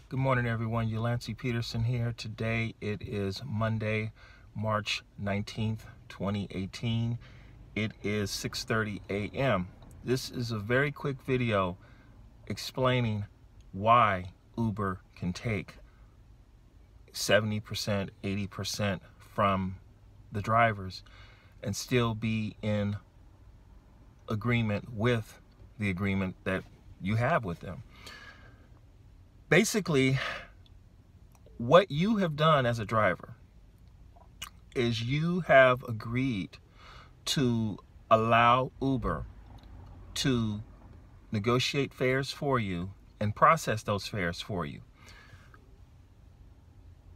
Good morning, everyone. Yalancy Peterson here. Today it is Monday, March 19th, 2018. It is 6:30 a.m. This is a very quick video explaining why Uber can take 70%, 80% from the drivers and still be in agreement with the agreement that you have with them. Basically, what you have done as a driver is you have agreed to allow Uber to negotiate fares for you and process those fares for you.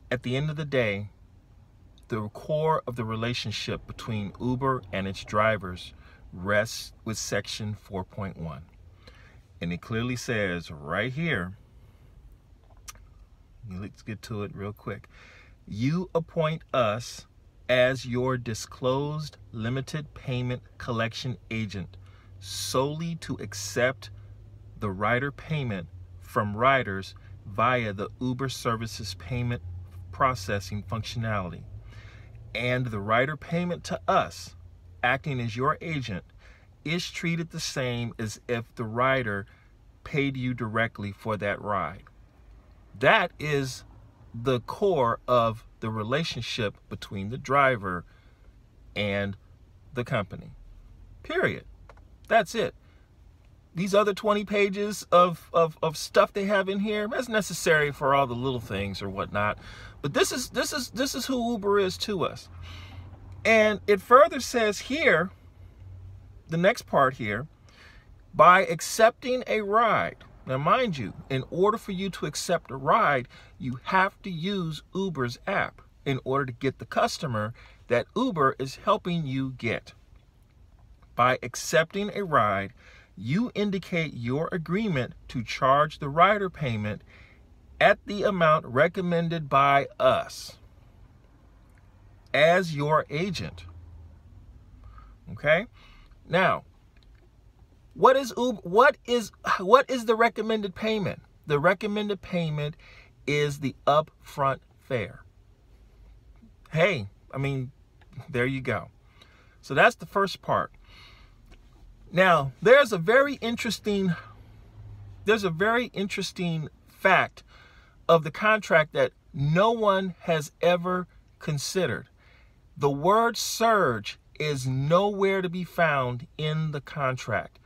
At the end of the day, the core of the relationship between Uber and its drivers rests with Section 4.1. And it clearly says right here, let's get to it real quick. You appoint us as your disclosed limited payment collection agent solely to accept the rider payment from riders via the Uber services payment processing functionality. And the rider payment to us, acting as your agent, is treated the same as if the rider paid you directly for that ride. That is the core of the relationship between the driver and the company. Period. That's it. These other 20 pages of stuff they have in here, that's necessary for all the little things or whatnot. But this is who Uber is to us. And it further says here, the next part here, by accepting a ride. Now, mind you, in order for you to accept a ride, you have to use Uber's app in order to get the customer that Uber is helping you get. By accepting a ride, you indicate your agreement to charge the rider payment at the amount recommended by us as your agent. Okay? Now, what is Uber? What is the recommended payment? The recommended payment is the upfront fare. Hey, I mean, there you go. So that's the first part. Now, there's a very interesting fact of the contract that no one has ever considered. The word surge is nowhere to be found in the contract.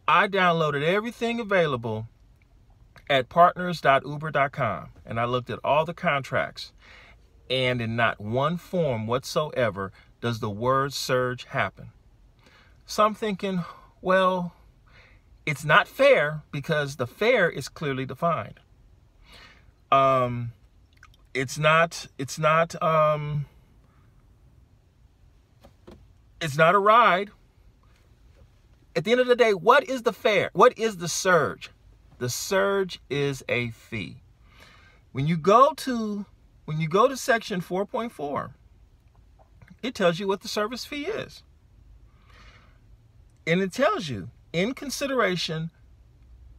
I downloaded everything available at partners.uber.com and I looked at all the contracts, and in not one form whatsoever does the word surge happen. So I'm thinking, well, it's not fair because the fare is clearly defined. It's not a ride. At the end of the day, what is the fare? What is the surge? The surge is a fee. When you go to section 4.4, it tells you what the service fee is. And it tells you, in consideration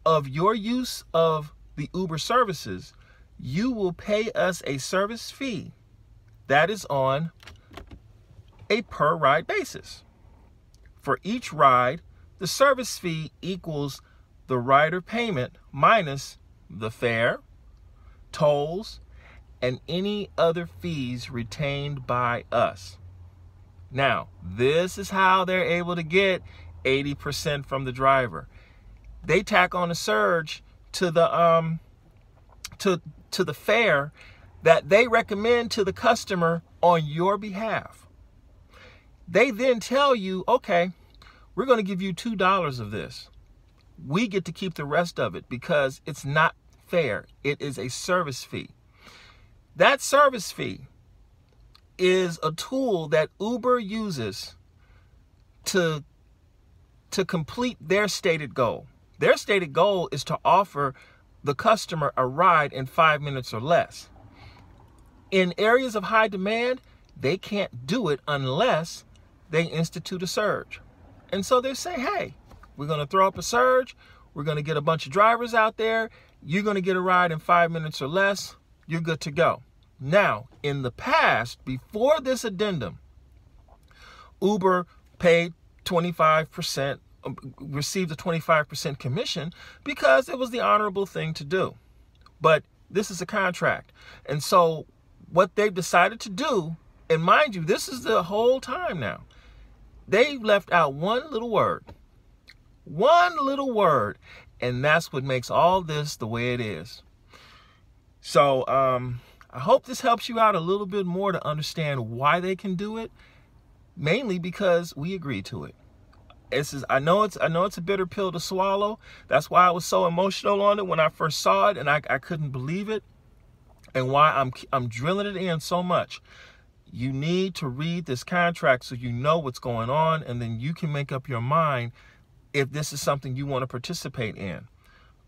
of your use of the Uber services, you will pay us a service fee that is on a per ride basis. For each ride, the service fee equals the rider payment minus the fare, tolls, and any other fees retained by us. Now, this is how they're able to get 80% from the driver. They tack on a surge to the to the fare that they recommend to the customer on your behalf. They then tell you, okay, we're going to give you $2 of this. We get to keep the rest of it because it's not fair. It is a service fee. That service fee is a tool that Uber uses to complete their stated goal. Their stated goal is to offer the customer a ride in 5 minutes or less. In areas of high demand, they can't do it unless they institute a surge. And so they say, hey, we're going to throw up a surge. We're going to get a bunch of drivers out there you're going to get a ride in 5 minutes or less, you're good to go. Now, in the past, before this addendum, Uber paid 25%, received a 25% commission because it was the honorable thing to do. But this is a contract. And so what they've decided to do, and mind you, this is the whole time now, they left out one little word, and that's what makes all this the way it is. So I hope this helps you out a little bit more to understand why they can do it, mainly because we agreed to it. I know it's a bitter pill to swallow. That's why I was so emotional on it when I first saw it, and I couldn't believe it, and why I'm drilling it in so much. You need to read this contract so you know what's going on, and then you can make up your mind if this is something you want to participate in.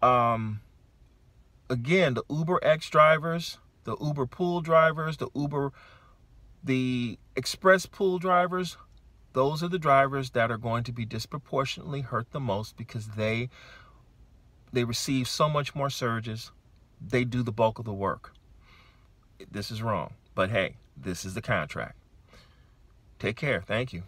Again, the UberX drivers, the Uber pool drivers, the express pool drivers, those are the drivers that are going to be disproportionately hurt the most because they receive so much more surges. They do the bulk of the work. This is wrong, but hey, this is the contract. Take care. Thank you.